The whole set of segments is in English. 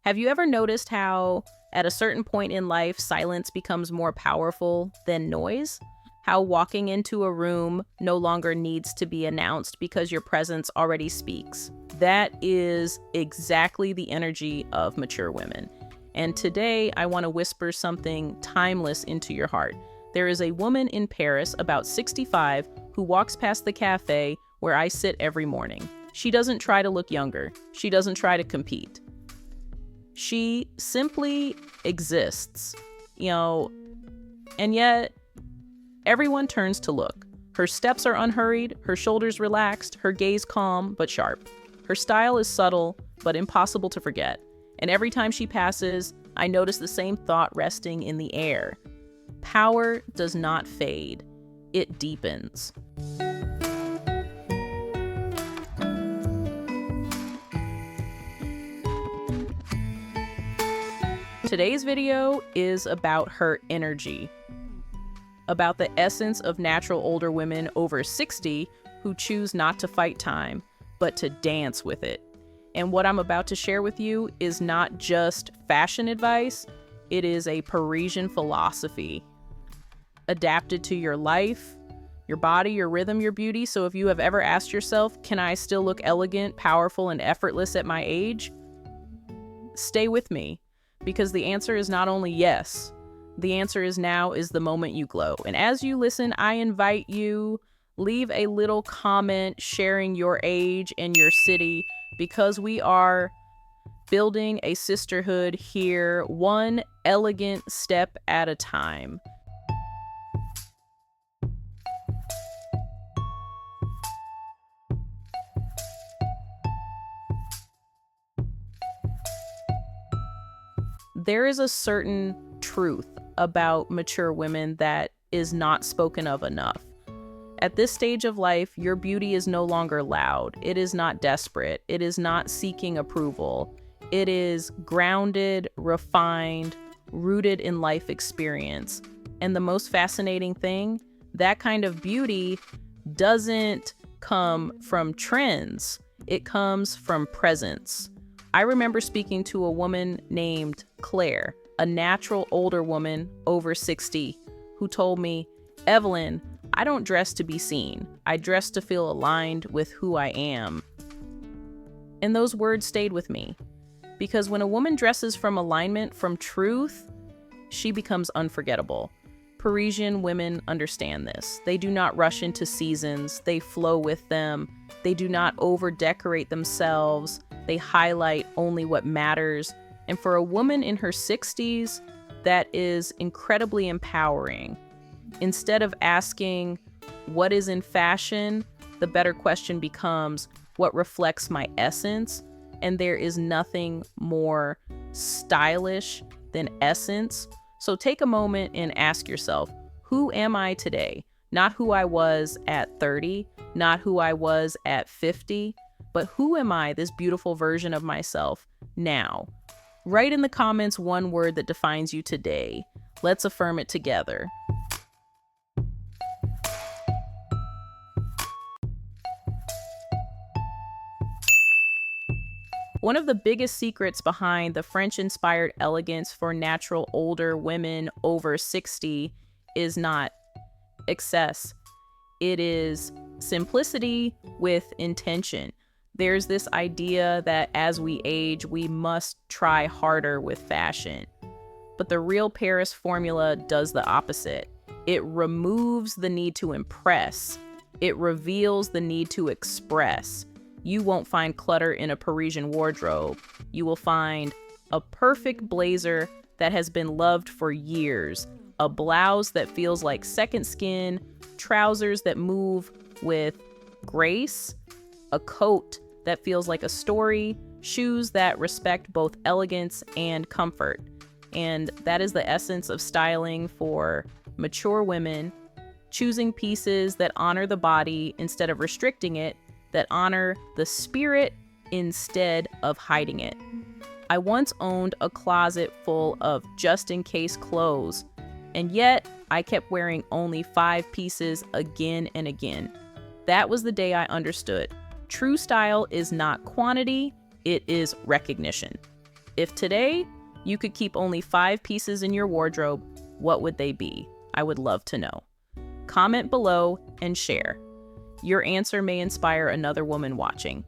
Have you ever noticed how, at a certain point in life, silence becomes more powerful than noise? How walking into a room no longer needs to be announced because your presence already speaks. That is exactly the energy of mature women. And today, I want to whisper something timeless into your heart. There is a woman in Paris, about 65, who walks past the cafe where I sit every morning. She doesn't try to look younger. She doesn't try to compete. She simply exists, and yet everyone turns to look. Her steps are unhurried, her shoulders relaxed, her gaze calm but sharp. Her style is subtle but impossible to forget. And every time she passes, I notice the same thought resting in the air. Power does not fade, it deepens. Today's video is about her energy, about the essence of natural older women over 60 who choose not to fight time, but to dance with it. And what I'm about to share with you is not just fashion advice, it is a Parisian philosophy adapted to your life, your body, your rhythm, your beauty. So if you have ever asked yourself, can I still look elegant, powerful, and effortless at my age? Stay with me, because the answer is not only yes, the answer is now is the moment you glow. And as you listen, I invite you, leave a little comment sharing your age and your city, because we are building a sisterhood here, one elegant step at a time. There is a certain truth about mature women that is not spoken of enough. At this stage of life, your beauty is no longer loud. It is not desperate. It is not seeking approval. It is grounded, refined, rooted in life experience. And the most fascinating thing, that kind of beauty doesn't come from trends. It comes from presence. I remember speaking to a woman named Claire, a natural older woman over 60, who told me, "Evelyn, I don't dress to be seen. I dress to feel aligned with who I am." And those words stayed with me, because when a woman dresses from alignment, from truth, she becomes unforgettable. Parisian women understand this. They do not rush into seasons. They flow with them. They do not over-decorate themselves. They highlight only what matters. And for a woman in her 60s, that is incredibly empowering. Instead of asking, what is in fashion, the better question becomes, what reflects my essence? And there is nothing more stylish than essence. So take a moment and ask yourself, who am I today? Not who I was at 30, not who I was at 50, but who am I, this beautiful version of myself, now? Write in the comments one word that defines you today. Let's affirm it together. One of the biggest secrets behind the French-inspired elegance for natural older women over 60 is not excess. It is simplicity with intention. There's this idea that as we age, we must try harder with fashion. But the real Paris formula does the opposite. It removes the need to impress. It reveals the need to express. You won't find clutter in a Parisian wardrobe. You will find a perfect blazer that has been loved for years, a blouse that feels like second skin, trousers that move with grace, a coat that feels like a story, shoes that respect both elegance and comfort. And that is the essence of styling for mature women, choosing pieces that honor the body instead of restricting it, that honor the spirit instead of hiding it. I once owned a closet full of just-in-case clothes, and yet I kept wearing only 5 pieces again and again. That was the day I understood. True style is not quantity, it is recognition. If today you could keep only 5 pieces in your wardrobe, what would they be? I would love to know. Comment below and share. Your answer may inspire another woman watching.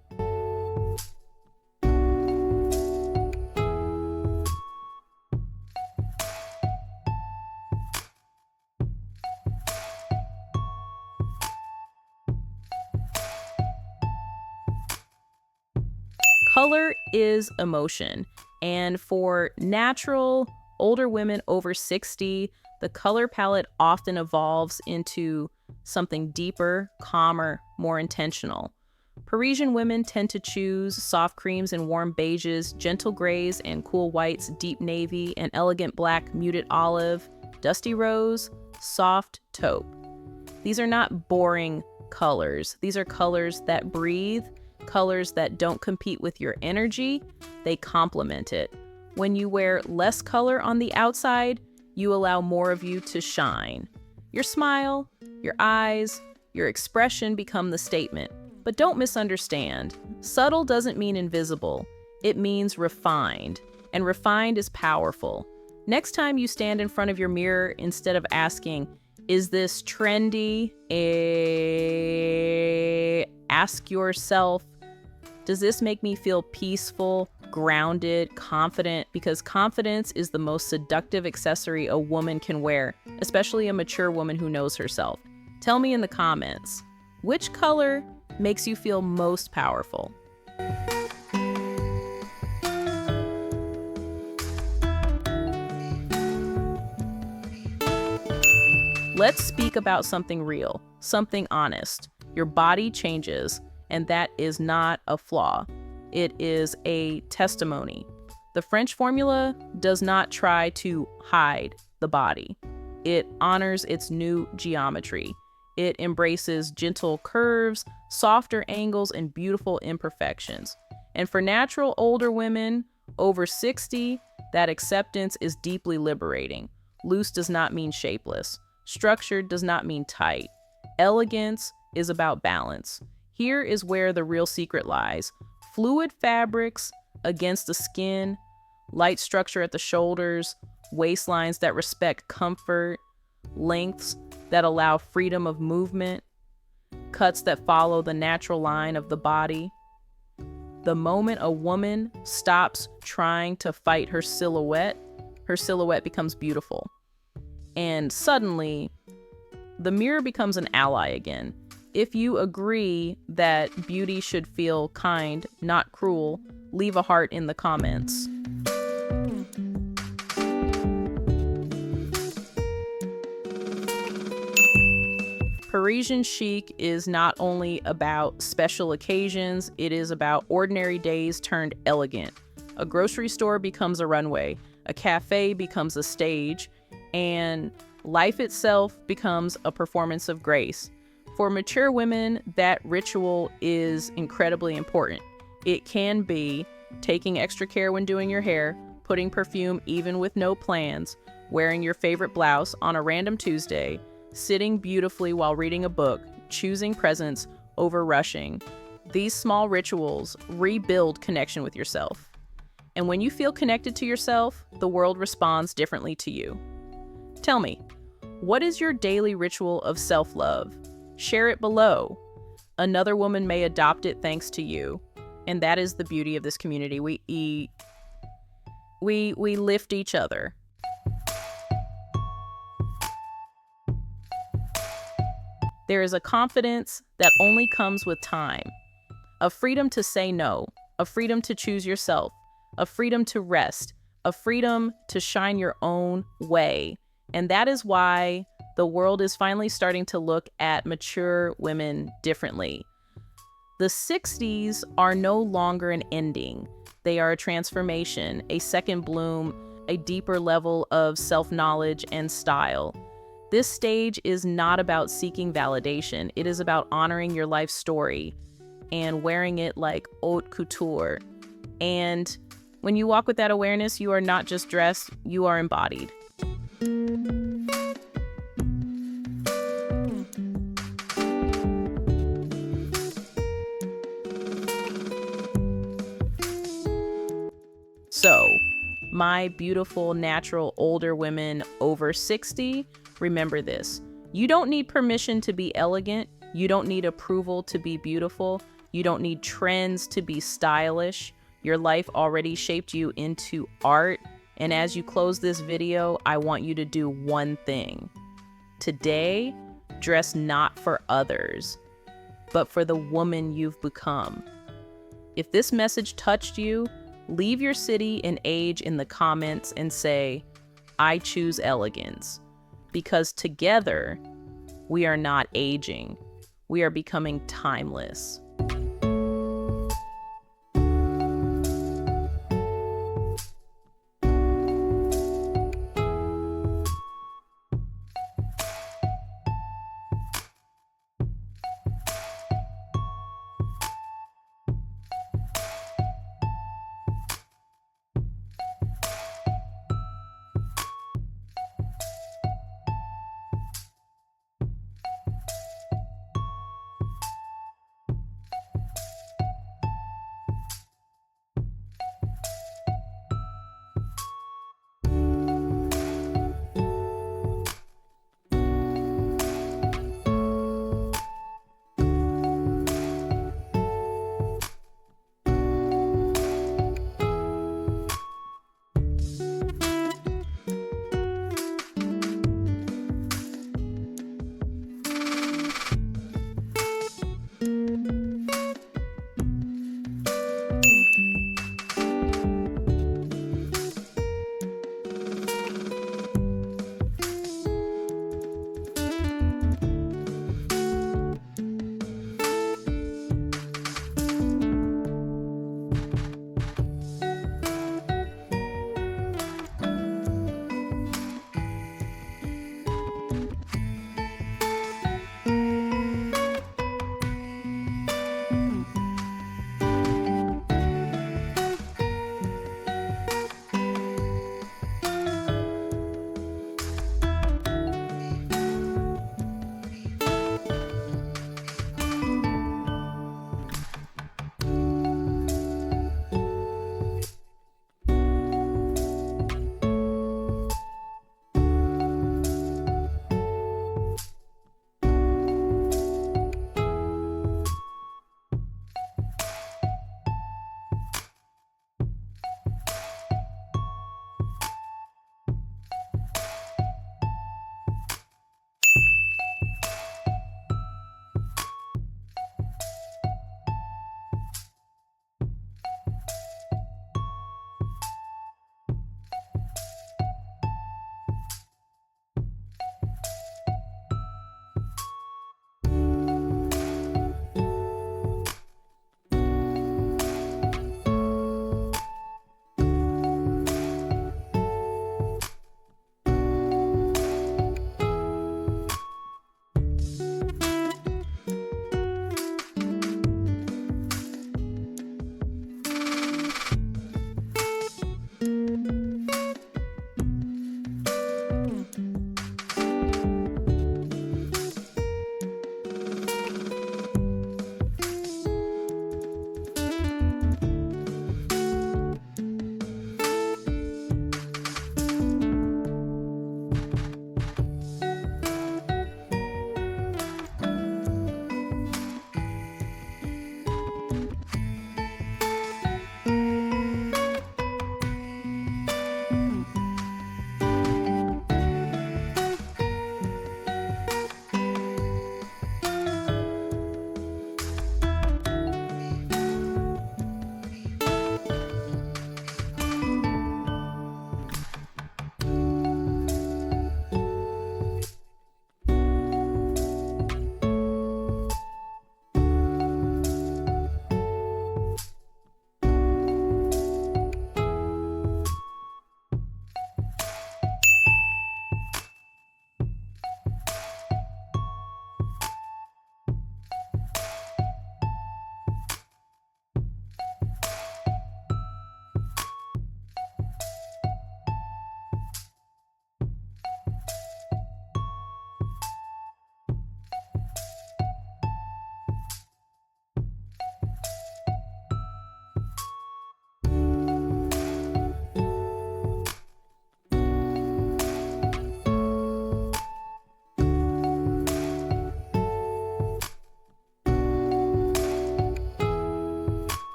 Color is emotion, and for natural, older women over 60, the color palette often evolves into something deeper, calmer, more intentional. Parisian women tend to choose soft creams and warm beiges, gentle grays and cool whites, deep navy and elegant black, muted olive, dusty rose, soft taupe. These are not boring colors. These are colors that breathe, colors that don't compete with your energy, they complement it. When you wear less color on the outside, you allow more of you to shine. Your smile, your eyes, your expression become the statement. But don't misunderstand. Subtle doesn't mean invisible. It means refined, and refined is powerful. Next time you stand in front of your mirror, instead of asking, "Is this trendy?" Ask yourself, does this make me feel peaceful, grounded, confident? Because confidence is the most seductive accessory a woman can wear, especially a mature woman who knows herself. Tell me in the comments, which color makes you feel most powerful? Let's speak about something real, something honest. Your body changes, and that is not a flaw. It is a testimony. The French formula does not try to hide the body. It honors its new geometry. It embraces gentle curves, softer angles, and beautiful imperfections. And for natural older women over 60, that acceptance is deeply liberating. Loose does not mean shapeless. Structured does not mean tight. Elegance is about balance. Here is where the real secret lies. Fluid fabrics against the skin, light structure at the shoulders, waistlines that respect comfort, lengths that allow freedom of movement, cuts that follow the natural line of the body. The moment a woman stops trying to fight her silhouette becomes beautiful. And suddenly, the mirror becomes an ally again. If you agree that beauty should feel kind, not cruel, leave a heart in the comments. Parisian chic is not only about special occasions, it is about ordinary days turned elegant. A grocery store becomes a runway, a cafe becomes a stage, and life itself becomes a performance of grace. For mature women, that ritual is incredibly important. It can be taking extra care when doing your hair, putting perfume even with no plans, wearing your favorite blouse on a random Tuesday, sitting beautifully while reading a book, choosing presents over rushing. These small rituals rebuild connection with yourself. And when you feel connected to yourself, the world responds differently to you. Tell me, what is your daily ritual of self-love? Share it below. Another woman may adopt it thanks to you. And that is the beauty of this community. We lift each other. There is a confidence that only comes with time. A freedom to say no, a freedom to choose yourself, a freedom to rest, a freedom to shine your own way. And that is why the world is finally starting to look at mature women differently. The 60s are no longer an ending. They are a transformation, a second bloom, a deeper level of self-knowledge and style. This stage is not about seeking validation. It is about honoring your life story and wearing it like haute couture. And when you walk with that awareness, you are not just dressed, you are embodied. So, my beautiful, natural, older women over 60, remember this. You don't need permission to be elegant. You don't need approval to be beautiful. You don't need trends to be stylish. Your life already shaped you into art. And as you close this video, I want you to do one thing. Today, dress not for others, but for the woman you've become. If this message touched you, leave your city and age in the comments and say, I choose elegance. Because together, we are not aging. We are becoming timeless.